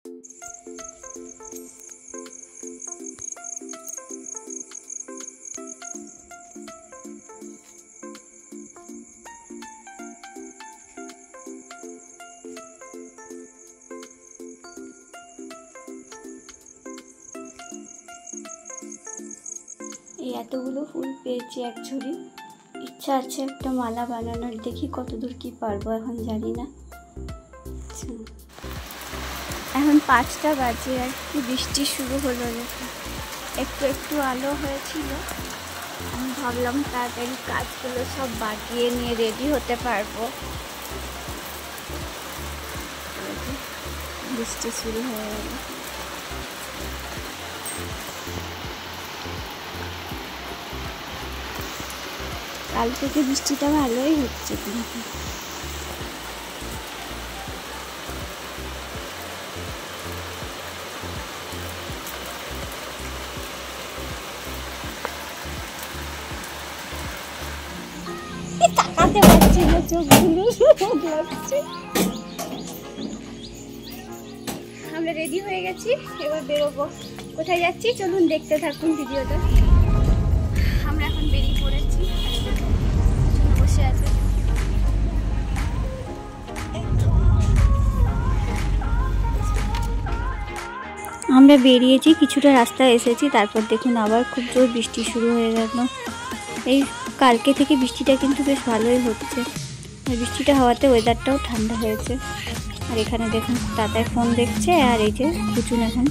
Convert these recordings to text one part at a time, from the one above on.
এই এতগুলো ফুল পেয়েছি এক ঝুড়ি। ইচ্ছা আছে একটা মালা বানানোর, দেখি কতদূর কি পারবো, এখন জানি না। এখন 5টা বাজে আর কি, বৃষ্টি শুরু হলো। একটু একটু আলো হয়েছিল, আমি ভাবলাম তাড়াতাড়ি কাজগুলো সব বাগিয়ে নিয়ে রেডি হতে পারবো। বৃষ্টি শুরু হয়ে গেল। কাল থেকে বৃষ্টিটা ভালোই হচ্ছে কিন্তু। তাকাতে পারছি না, চোখগুলো লাগছে। আমরা রেডি হয়ে গেছি, এবার বেরোবো। কোথায় যাচ্ছি চলুন দেখতে থাকুন ভিডিওটা। আমরা এখন বেরিয়ে পড়েছি, বসে আছে। আমরা বেরিয়েছি, কিছুটা রাস্তা এসেছি, তারপর দেখুন আবার খুব জোর বৃষ্টি শুরু হয়ে গেল। এই কালকে থেকে বৃষ্টিটা কিন্তু বেশ ভালোই হচ্ছে, আর বৃষ্টিটা হওয়াতে ওয়েদারটাও ঠান্ডা হয়েছে। আর এখানে দেখুন দাদাই ফোন দেখছে, আর এই যে কুচুন এখন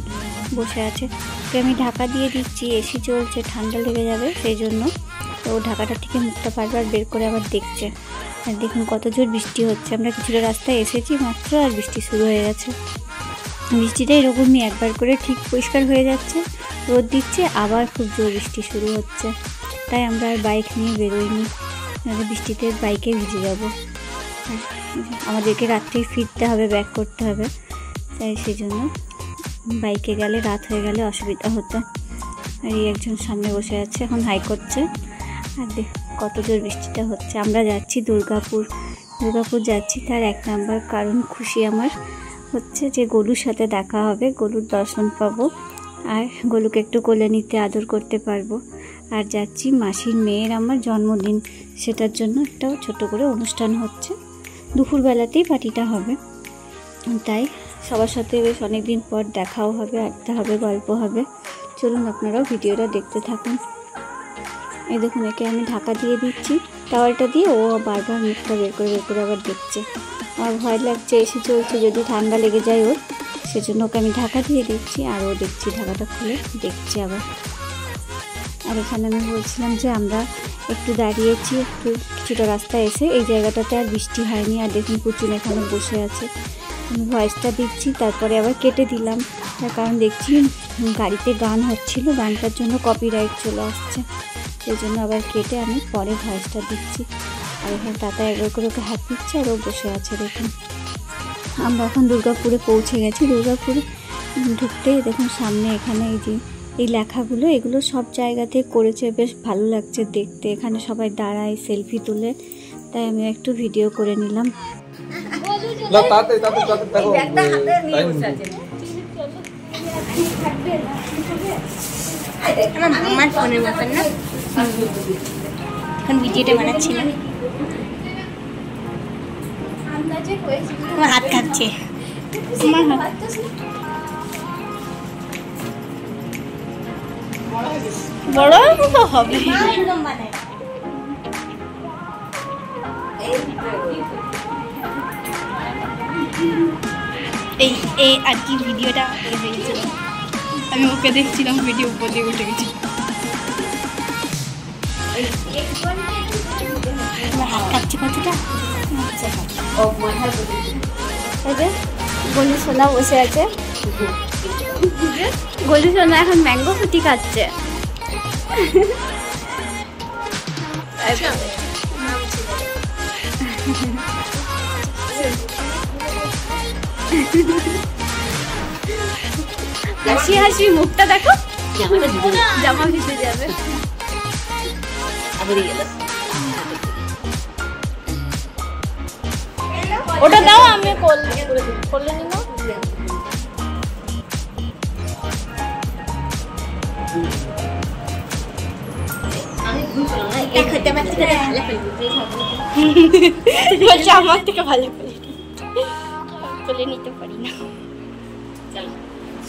বসে আছে। ওকে আমি ঢাকা দিয়ে দিচ্ছি, এসি চলছে, ঠান্ডা লেগে যাবে সেই জন্য। তো ও ঢাকাটা থেকে মুখটা বারবার বের করে আবার দেখছে। আর দেখুন কত জোর বৃষ্টি হচ্ছে। আমরা কিছুটা রাস্তায় এসেছি মাত্র, আর বৃষ্টি শুরু হয়ে গেছে। বৃষ্টিটা এরকমই, একবার করে ঠিক পরিষ্কার হয়ে যাচ্ছে, রোদ দিচ্ছে, আবার খুব জোর বৃষ্টি শুরু হচ্ছে। তাই আমরা আর বাইক নিয়ে বেরোইনি, নাহলে বৃষ্টিতে বাইকে ভিজে যাব। আমাদেরকে রাত্রেই ফিরতে হবে, ব্যাক করতে হবে, তাই সেই জন্য বাইকে গেলে রাত হয়ে গেলে অসুবিধা হতো। আর এই একজন সামনে বসে আছে, এখন হাই করছে। আর দেখ কত জোর বৃষ্টিটা হচ্ছে। আমরা যাচ্ছি দুর্গাপুর যাচ্ছি। তার 1 নাম্বার কারণ খুশি আমার হচ্ছে যে গোলুর সাথে দেখা হবে, গোলুর দর্শন পাবো, আর গোলুকে একটু কোলে নিতে আদর করতে পারবো। আর যাচ্ছি মাসির মেয়ের আমার জন্মদিন, সেটার জন্য একটা ছোট করে অনুষ্ঠান হচ্ছে, দুপুরবেলাতেই পার্টিটা হবে। তাই সবার সাথে বেশ অনেকদিন পর দেখাও হবে, আড্ডা হবে, গল্প হবে। চলুন আপনারাও ভিডিওটা দেখতে থাকুন। এই দেখুন একে আমি ঢাকা দিয়ে দিচ্ছি টাওয়ালটা দিয়ে, ও বারবার মুখটা বের করে আবার দেখছে। আমার ভয় লাগছে, এসে চলছে, যদি ঠান্ডা লেগে যায় ওর, সেজন্য ওকে আমি ঢাকা দিয়ে দিচ্ছি। আর ও দেখছি ঢাকাটা খুলে দেখছি আবার। আর এখানে আমি বলছিলাম যে আমরা একটু দাঁড়িয়েছি, একটু কিছুটা রাস্তা এসে এই জায়গাটাতে আর বৃষ্টি হয়নি। আর দেখুন কুচুন এখানে বসে আছে, আমি ভয়েসটা দিচ্ছি, তারপরে আবার কেটে দিলাম, তার কারণ দেখছি গাড়িতে গান হচ্ছিল, গানটার জন্য কপিরাইট চলে আসছে, সেই জন্য আবার কেটে আমি পরে ভয়েসটা দিচ্ছি। আর এখানে দাদা একবার করে ওকে হাত দিচ্ছে, আর ও বসে আছে। দেখুন আমরা এখন দুর্গাপুরে পৌঁছে গেছি। দুর্গাপুরে ঢুকতেই দেখুন সামনে এখানে এই যে এই লেখাগুলো, এগুলো সব জায়গাতে করেছে, বেশ ভালো লাগছে দেখতে। এখানে সবাই দাঁড়ায়, সেলফি তুলে, তাই আমি একটু ভিডিও করে নিলাম। আমার ফোনের ব্যাপার না, এখন ভিডিওটা বানাচ্ছিলাম, আমার হাত কাঁপছে। আমার হাত বড় হবে। এই আর কি ভিডিওটা হয়েছিল, আমি ওকে দেখছিলাম, ভিডিও উপর দিয়ে উঠে গেছি। হাত কাঁপছে কতটা। গোলু সোনা বসে আছে, গোলু সোনা এখন ম্যাঙ্গো ফুটি খাচ্ছে। হাসি হাসি মুখটা দেখো, জামা ভিজে যাবে। ওটা দাও, আমি করলে নিব। বলছে আমার থেকে ভালো করে বলে নিতে পারি না।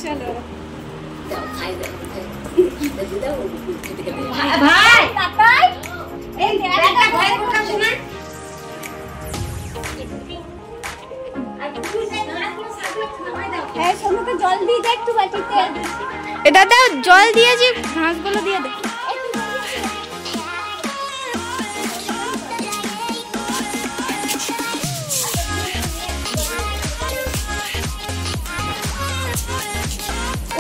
চলো ভাই তাতাই এই ব্যাগটা ঘরে রাখাস না। সোনুকে জল দিয়ে দে একটু বাটিতে। দাদা জল দিয়েছি, ঘাসগুলো দিয়ে দে।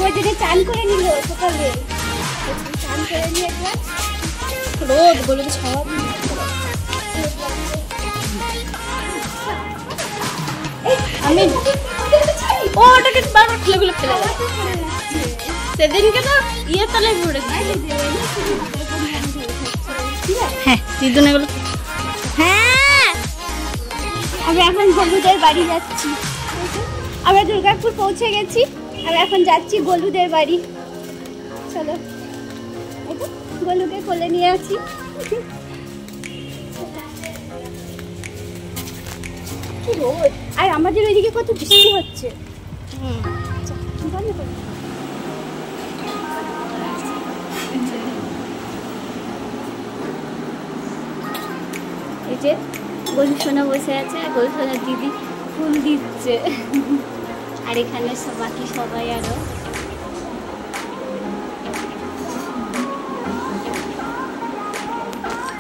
ওই দিকে চান করে নিল সকালে, চান করে নিয়ে একবার রোদ বলে তো সব আমি ওটাকে বারবার খুলে খুলে ফেলে দেয়। সেদিনকে তো ইয়ে তলায় ঘুরে হ্যাঁ দিদুন এগুলো। হ্যাঁ আমি এখন গলুদের বাড়ি যাচ্ছি। আমরা দুর্গাপুর পৌঁছে গেছি, আমি এখন যাচ্ছি গলুদের বাড়ি। চলো গলুকে কোলে নিয়ে আসি। কি রোদ, আর আমাদের ওইদিকে কত বৃষ্টি হচ্ছে। এই যে গলু সোনা বসে আছে, গলু সোনার দিদি ফুল দিচ্ছে, আর এখানে বাকি সবাই আরো।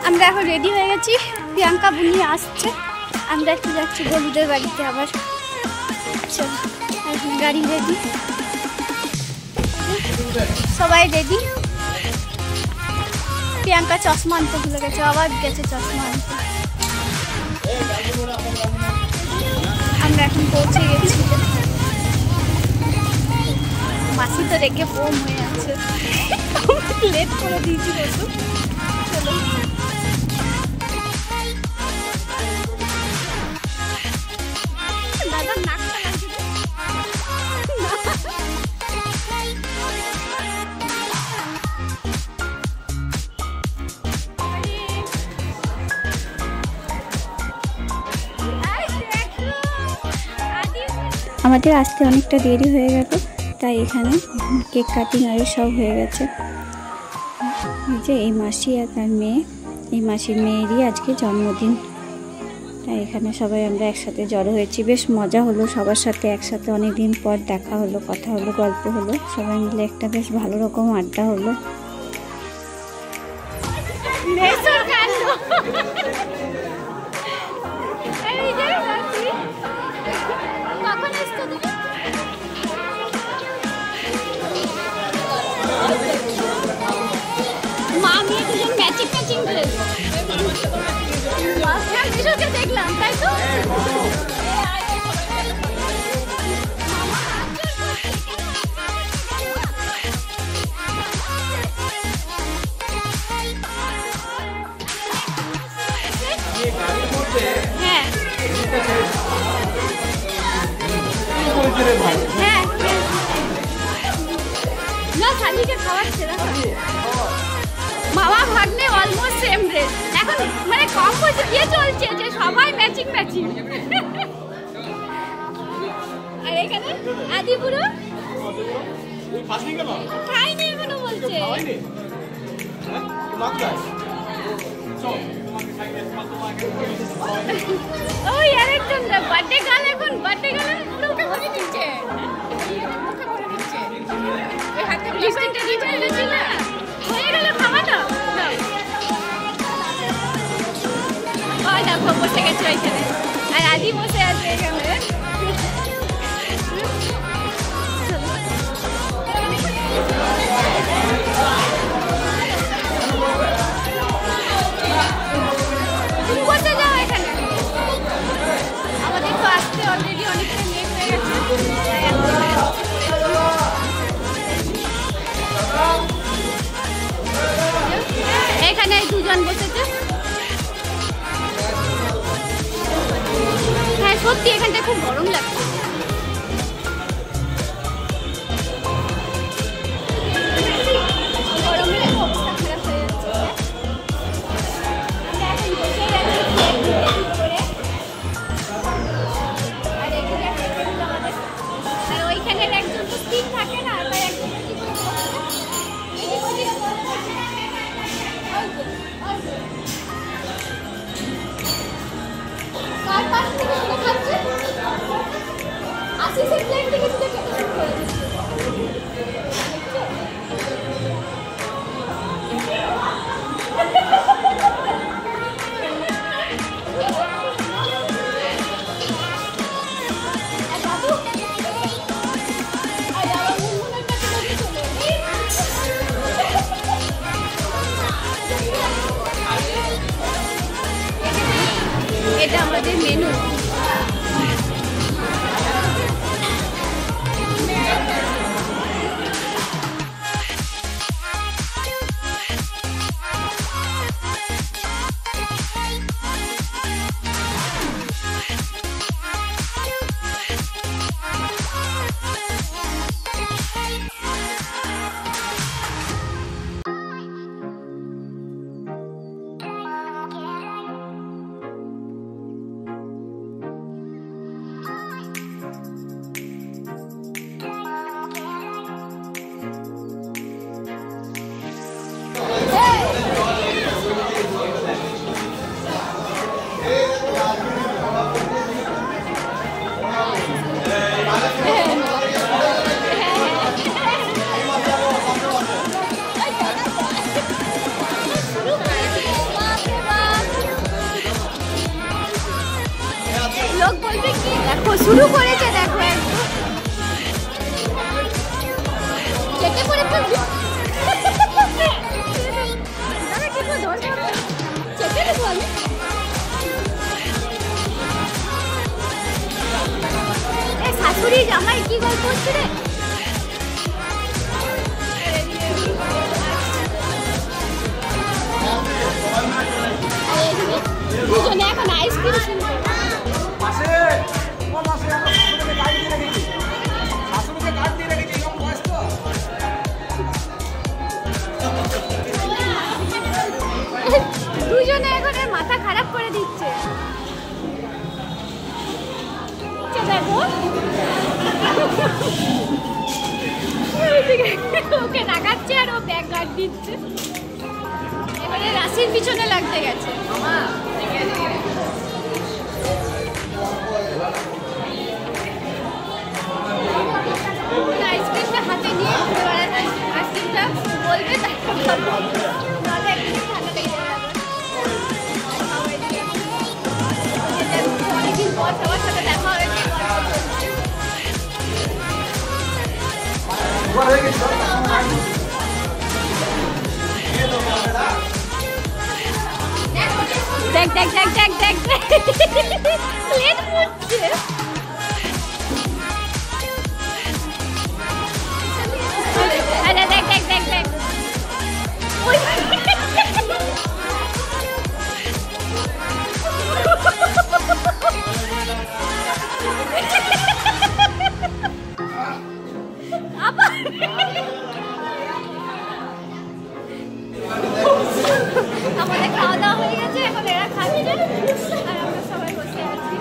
আমরা এখন রেডি হয়ে গেছি, প্রিয়াঙ্কা বুনি আসছে, আমরা একটু যাচ্ছি গলুদের বাড়িতে আবার। চলো এখন গাড়ি রেডি, সবাই রেডি। প্রিয়াঙ্কা চশমা আনতে ভুলে গেছে, আবার গেছে চশমা আনতে। আমরা এখন পৌঁছে গেছি, মাসি তো রেখে বোম হয়ে আছে, লেট করে দিয়েছি কত। চলো দাদা নাকটা লাগছে। আমাদের আসতে অনেকটা দেরি হয়ে গেল, তাই এখানে কেক কাটিং আর সব হয়ে গেছে। এই যে এই মাসি আর তার মেয়ে, এই মাসির মেয়েরই আজকে জন্মদিন, তাই এখানে সবাই আমরা একসাথে জড়ো হয়েছি। বেশ মজা হলো সবার সাথে একসাথে, অনেক দিন পর দেখা হলো, কথা হলো, গল্প হলো, সবাই মিলে একটা বেশ ভালো রকম আড্ডা হলো। দেখলাম তাই তো, হ্যাঁ হ্যাঁ না শালিকে খাওয়াচ্ছে না মামা ভাগ্নে অলমোস্ট সেম ড্রেস। এখন মানে কম বয়সে বিয়ে চলছে যে সবাই ম্যাচিং ম্যাচিং। আর এখানে আদি পুরো খাইনি এখনো বলছে। ওই আরেকজন বার্থডে গার্ল, এখন বার্থডে গার্ল পুরোকে ভরে দিচ্ছে, মুখে ভরে দিচ্ছে, ওই হাতে লিপস্টিকটা দিয়ে ফেলেছিল না, হয়ে গেল খাওয়াটা। ওই দেখো বসে গেছে ওইখানে, আর আদি বসে আছে এখানে। বসে যাও এখানে, আমাদের তো আসতে অলরেডি অনেকটা লেট হয়ে গেছে। এখানে দুজন বসেছে। হ্যাঁ সত্যি এখানটা খুব থাকে না, তাই একদম কার পাশ থেকে শুরু খাচ্ছে, আশিসের প্লেট থেকে শুরু খেতে শুরু করে দিচ্ছে। এটা আমাদের মেনু। লোক বলবে কি, দেখো শুরু করেছে, দেখো একদম চেটে পড়ে ফেলবে। দাদা কি করে ধরবে, চেটে দেবো আমি। শাশুড়ি জামাই কি গল্প হচ্ছে রে? দুজনে এখন আইসক্রিম শুনবো। দুজনে এখন মাথা খারাপ করে দিচ্ছে। দেখো ওকে রাগাচ্ছে আর ও ব্যাগ গার্ড দিচ্ছে। এবারে রাশির পিছনে লাগতে গেছে। আইসক্রিমটা হাতে নিয়ে আইসক্রিমটা বলবে, নাহলে একদিন ঠান্ডা লেগে যাবে। অনেকদিন পর সবার সাথে দেখা হয়েছে। দেখ দেখ দেখ দেখ দেখ প্লেট মুছছে। আরে দেখ দেখ দেখ দেখ আমাদের খাওয়া দাওয়া হয়ে গেছে, এখন এরা খাচ্ছে আর আমরা সবাই বসে আছি।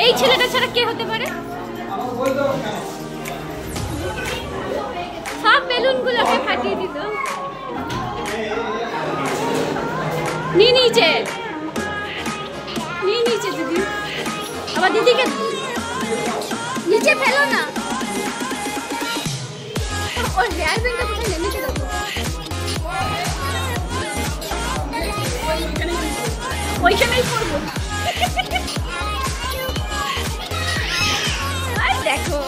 এই ছেলেটা ছাড়া কে হতে পারে? সব বেলুনগুলোকে ফাটিয়ে দিত। নিয়ে নিচে দিদি, আবার দিদিকে নিচে ফেলো না। ওর হেয়ার ব্যান্ডটা কোথায় নেমেছে দেখো, ওইখানেই করবো। আর দেখো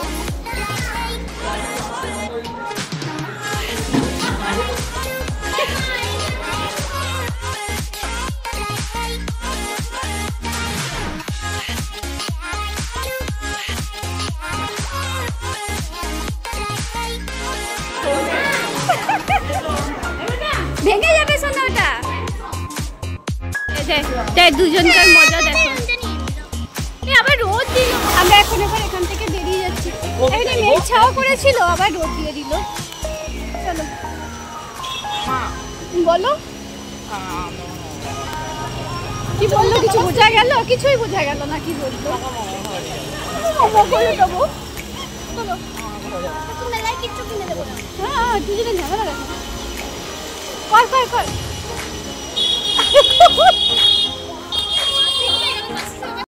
ভেঙে যাবে শোনা ওটা। দুজনকার মজা দেখো। আবার রোদ দিল, আমরা এখন এখান থেকে বেরিয়ে যাচ্ছি। এখানে মেঘ ছাওয়া করেছিল, আবার রোদ দিয়ে দিল। চলো বলো কি বললো, কিছু বোঝা গেল? কিছুই বোঝা গেল না কি বললো। চলো কিচ্ছু কিনে দেবো না। হ্যাঁ দুজনে ঝামেলা গেছে। কর কর কর